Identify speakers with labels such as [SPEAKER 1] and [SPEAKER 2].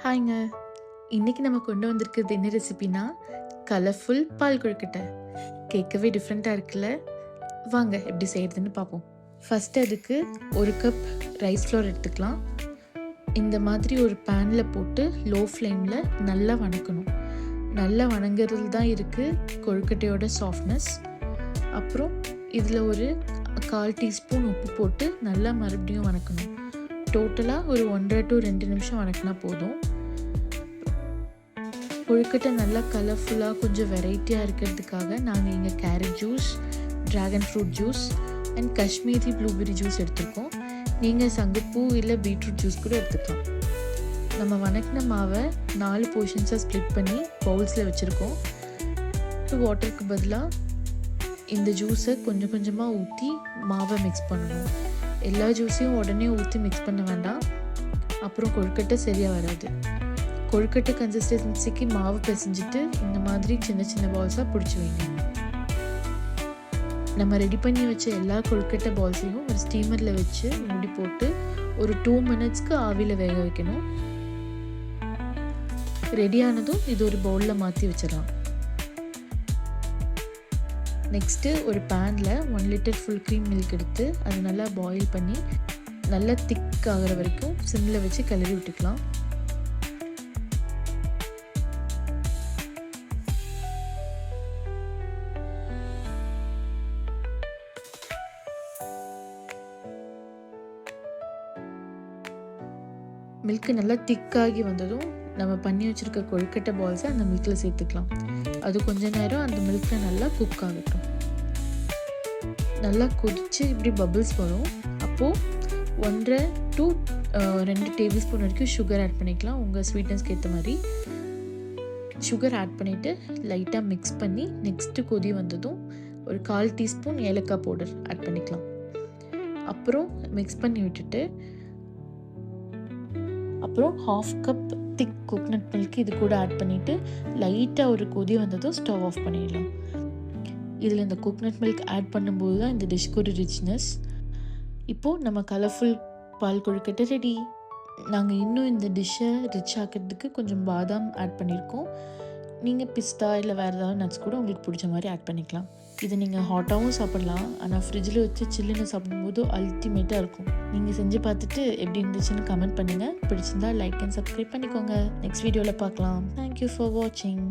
[SPEAKER 1] ஹாய்ங்க. இன்னைக்கு நம்ம கொண்டு வந்திருக்கிறது என்ன ரெசிபினா, கலர்ஃபுல் பால் கொழுக்கட்டை. கேட்கவே டிஃப்ரெண்ட்டாக இருக்குல்ல? வாங்க எப்படி செய்யறதுன்னு பார்ப்போம். ஃபஸ்ட்டு அதுக்கு 1 கப் ரைஸ் ஃப்ளோர் எடுத்துக்கலாம். இந்த மாதிரி ஒரு பேனில் போட்டு லோ ஃப்ளேமில் நல்லா வணக்கணும். நல்லா வணங்குறது தான் இருக்குது கொழுக்கட்டையோட சாஃப்ட்னஸ். அப்புறம் இதில் ஒரு 1/4 டீஸ்பூன் உப்பு போட்டு நல்லா மறுபடியும் வணக்கணும். டோட்டலாக ஒரு 1.5 to 2 நிமிஷம் வணக்கினா போதும். கொழுக்கட்டை நல்லா கலர்ஃபுல்லாக கொஞ்சம் வெரைட்டியாக இருக்கிறதுக்காக நாங்கள் இங்கே carrot juice, dragon fruit juice and Kashmiri blueberry juice எடுத்துருக்கோம். நீங்கள் சங்குப்பூ இல்லை பீட்ரூட் ஜூஸ் கூட எடுத்துக்கலாம். நம்ம வணக்கின மாவை 4 போர்ஷன்ஸாக ஸ்ப்ளிட் பண்ணி பவுல்ஸில் வச்சுருக்கோம். வாட்டருக்கு பதிலாக இந்த ஜூஸை கொஞ்சம் கொஞ்சமாக ஊற்றி மாவை மிக்ஸ் பண்ணணும். எல்லா ஜூஸையும் உடனே ஊற்றி மிக்ஸ் பண்ண வேண்டாம், அப்புறம் கொழுக்கட்டை சரியாக வராது. கொழுக்கட்டை கன்சிஸ்டன்சிக்கு மாவு பிசைஞ்சிட்டு இந்த மாதிரி சின்ன சின்ன பால்ஸாக பிடிச்சி வைங்க. நம்ம ரெடி பண்ணி வச்ச எல்லா கொழுக்கட்டை பால்ஸையும் ஒரு ஸ்டீமரில் வச்சு மூடி போட்டு ஒரு 2 மினிட்ஸ்க்கு ஆவியில் வேக வைக்கணும். ரெடியானதும் இது ஒரு பவுலில் மாற்றி வச்சிடலாம். நெக்ஸ்ட்டு ஒரு பேனில் 1 லிட்டர் ஃபுல் க்ரீம் மில்க் எடுத்து அது நல்லா பாயில் பண்ணி நல்லா திக் ஆகிற வரைக்கும் சிம்மில் வச்சு கிளறி விட்டுக்கலாம். மில்க்கு நல்லா திக்காகி வந்ததும் நம்ம பண்ணி வச்சுருக்க கொழுக்கட்டை பால்ஸை அந்த மில்கில் சேர்த்துக்கலாம். அது கொஞ்ச நேரம் அந்த மில்கில் நல்லா குக் ஆகட்டும். நல்லா கொதித்து இப்படி பபிள்ஸ் வரும். அப்போது 1.5 to 2 டேபிள் ஸ்பூன் வரைக்கும் சுகர் ஆட் பண்ணிக்கலாம். உங்கள் ஸ்வீட்னஸ்க்கு ஏற்ற மாதிரி சுகர் ஆட் பண்ணிவிட்டு லைட்டாக மிக்ஸ் பண்ணி நெக்ஸ்ட்டு கொதி வந்ததும் ஒரு 1/4 டீஸ்பூன் ஏலக்காய் பவுடர் ஆட் பண்ணிக்கலாம். அப்புறம் மிக்ஸ் பண்ணி விட்டுட்டு அப்புறம் 1/2 கப் திக் கோகனட் மில்க் இது கூட ஆட் பண்ணிவிட்டு லைட்டாக ஒரு கொதி வந்ததும் ஸ்டவ் ஆஃப் பண்ணிடலாம். இதில் இந்த கோகனட் மில்க் ஆட் பண்ணும்போது தான் இந்த டிஷ்க்கு ஒரு ரிச்னஸ். இப்போது நம்ம கலர்ஃபுல் பால் கொழுக்கட்டை ரெடி. நாங்கள் இன்னும் இந்த டிஷ்ஷை ரிச் ஆக்கிறதுக்கு கொஞ்சம் பாதாம் ஆட் பண்ணியிருக்கோம். நீங்கள் பிஸ்தா இல்லை வேறு ஏதாவது நட்ஸ் கூட உங்களுக்கு பிடிச்ச மாதிரி ஆட் பண்ணிக்கலாம். இதை நீங்கள் ஹாட்டாகவும் சாப்பிட்லாம், ஆனால் ஃப்ரிட்ஜில் வச்சு சில்லுன்னு சாப்பிடும்போது அல்டிமேட்டாக இருக்கும். நீங்கள் செஞ்சு பார்த்துட்டு எப்படி இருந்துச்சுன்னு கமெண்ட் பண்ணுங்கள். பிடிச்சிருந்தா லைக் அண்ட் சப்ஸ்கிரைப் பண்ணிக்கோங்க. நெக்ஸ்ட் வீடியோவில் பார்க்கலாம். தேங்க்யூ ஃபார் வாட்சிங்.